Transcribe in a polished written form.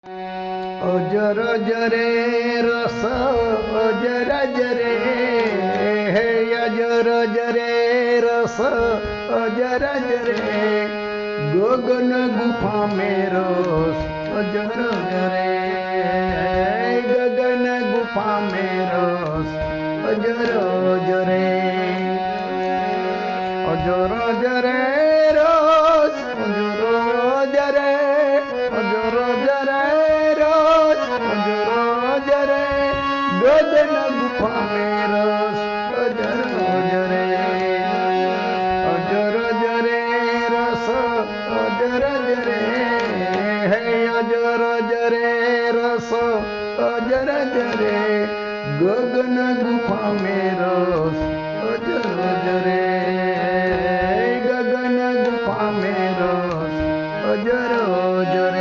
अजर जरे रस अजर जरे हे अजर जरे रस अजर जरे गगन गुफा में रस अजर जरे गगन गुफा में रस अजर जरे अजर जरे रस अजर जरे अजर जरे गगन गुफा में रस अजर जरे अजर जरे रस अजर जरे है अजर जरे रस अजर जरे गगन गुफा में रस अजर जरे गगन गुफा में रस अजर जरे।